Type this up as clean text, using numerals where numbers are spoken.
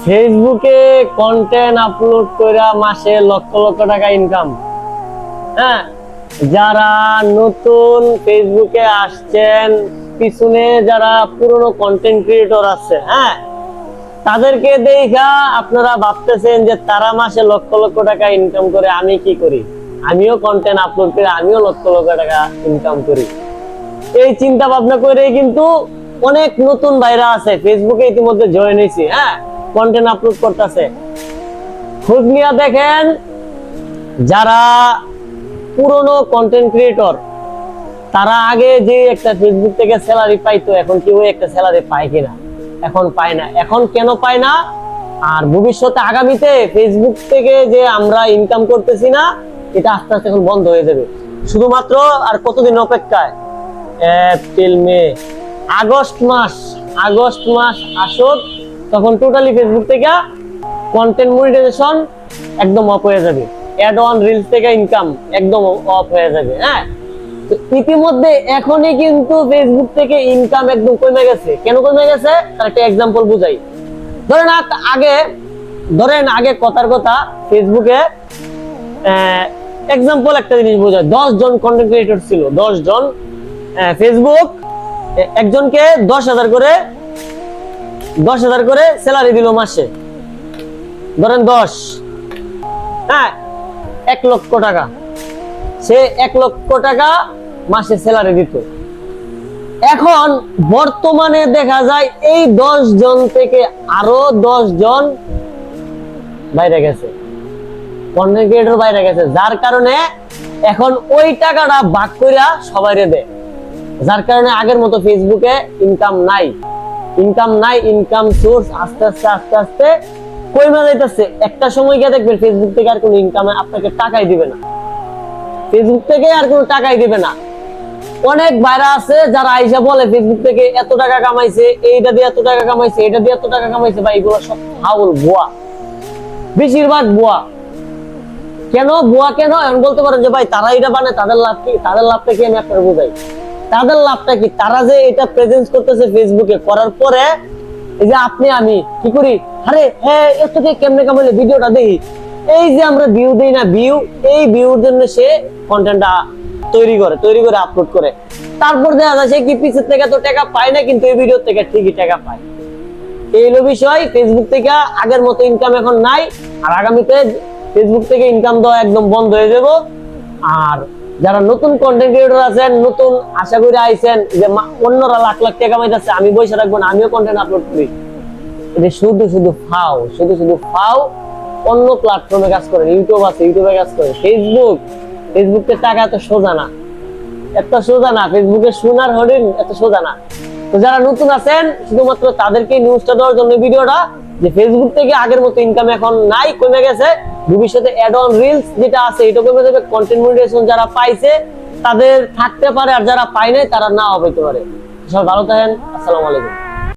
ফেসবুকে content upload করে মাসে লক্ষ লক্ষ টাকা ইনকাম। হ্যাঁ, যারা নতুন ফেসবুকে আসছেন, পিছনে যারা পুরনো কন্টেন্ট ক্রিয়েটর আছে, হ্যাঁ, তাদেরকে দেখা আপনারা ভাবতেছেন যে তারা মাসে লক্ষ লক্ষ টাকা ইনকাম করে, আমি কি করি? আমিও কন্টেন্ট আপলোড করে আমিও লক্ষ লক্ষ টাকা ইনকাম করি। এই চিন্তা ভাবনা করে কিন্তু অনেক নতুন ভাইরা আছে ফেসবুকে ইতিমধ্যে জয়েন হয়েছে, হ্যাঁ, কন্টেন্ট আপলোড করতেছে। খোঁজ নিয়ে দেখেন, যারা পুরনো কন্টেন্ট ক্রিয়েটর তারা আগে যে একটা ফেসবুক থেকে স্যালারি পাইতো, এখন কি ওই একটা স্যালারি পায় কিনা? এখন পায় না। এখন কেন পায় না? আর ভবিষ্যতে আগামীতে ফেসবুক থেকে যে আমরা ইনকাম করতেছি না, এটা আস্তে আস্তে এখন বন্ধ হয়ে যাবে। শুধুমাত্র আর কতদিন অপেক্ষায়? এপ্রিল, মে, আগস্ট মাস আসুক, তখন টোটালি ফেসবুক থেকে কন্টেন্ট মনিটাইজেশন একদম অফ হয়ে যাবে। অ্যাড অন রিলস থেকে ইনকাম একদম অফ হয়ে যাবে। হ্যাঁ, তো ইতিমধ্যে এখনই কিন্তু ফেসবুক থেকে ইনকাম একদম কমে গেছে। কেন কমে গেছে তার একটা এক্সাম্পল বুঝাই। ধরেন আগে কথার কথা, ফেসবুকে এক্সাম্পল একটা জিনিস বোঝায়। 10 জন কন্টেন্ট ক্রিয়েটর ছিল, 10 জন। ফেসবুক একজনকে 10,000 করে স্যালারি দিল মাসে। ধরেন 10, হ্যাঁ, 1 লক্ষ টাকা। সে 1 লক্ষ টাকা মাসে স্যালারি দিত। এখন বর্তমানে দেখা যায় এই 10 জন থেকে আরো 10 জন বাইরে গেছে, কন্টেন্ট ক্রিয়েটর বাইরে গেছে, যার কারণে এখন ওই টাকাটা ভাগ কইরা সবাইরে দেয়। যার কারণে আগের মতো ফেসবুকে ইনকাম নাই। ইনকাম সোর্স আস্তে আস্তে কমে যাইতেছে। একটা সময় গিয়ে দেখবেন ফেসবুক থেকে আর কোনো ইনকামে আপনাকে টাকাই দিবে না। ফেসবুক থেকে আর কোনো টাকাই দিবে না। অনেক ভাইরা আছে যারা আইসা বলে ফেসবুক থেকে এত টাকা কামাইছে, এইটা দিয়ে এত টাকা কামাইছে, এটা দিয়ে এত টাকা কামাইছে। ভাই, এগুলো সব ফাউল, ভুয়া, বেশিরভাগ ভুয়া। কেন ভুয়া? কেন এখন বলতে পারেন যে ভাই তারা এটা বানায়, তাদের লাভ কি? তাদের লাভটা কি আমি আপনার বোঝাই। তাদের লাভটা কি? তারা যে এটা প্রেজেন্স করতেছে ফেসবুকে, করার পরে এই যে আপনি আমি কি করি, আরে হ্যাঁ এর থেকে কেমনে কামাইলে ভিডিওটা দেখি, এই যে আমরা ভিউ দেই না, এই ভিউর জন্য সে কন্টেন্টটা তৈরি করে আপলোড করে। তারপর দেখা যায় সে কি পিছের থেকে তো টাকা পায় না, কিন্তু এই ভিডিও থেকে ঠিকই টাকা পায়। এই হলো বিষয়। ফেসবুক থেকে আগের মতো ইনকাম এখন নাই, আর আগামীতে ফেসবুক থেকে ইনকাম দেওয়া একদম বন্ধ হয়ে যাবে। আর যারা নতুন কন্টেন্ট ক্রিয়েটর আছেন, নতুন আশা করে আইছেন যে অন্যরা লাখ লাখ টাকা কামাইতেছে, আমি বসে রাখবো না, আমিও কন্টেন্ট আপলোড করি, এটা শুধু ফাও। অন্য প্ল্যাটফর্মে কাজ করেন, ইউটিউব আছে, ইউটিউবে কাজ করেন। ফেসবুকে টাকা এত সোজা না, ফেসবুকে সোনার হরিণ এত সোজা না। তো যারা নতুন আছেন, শুধুমাত্র তাদেরকে নিউজটা দেওয়ার জন্য ভিডিওটা, যে ফেসবুক থেকে আগের মতো ইনকাম এখন নাই, কমে গেছে। ভবিষ্যতে অ্যাড অন রিলস যেটা আছে এটা কমে যাবে। কন্টেন্ট মনিটাইজেশন যারা পাইছে তাদের থাকতে পারে, আর যারা পায় নাই তারা নাও পেতে পারে। সবাই ভালো থাকেন। আসসালামু আলাইকুম।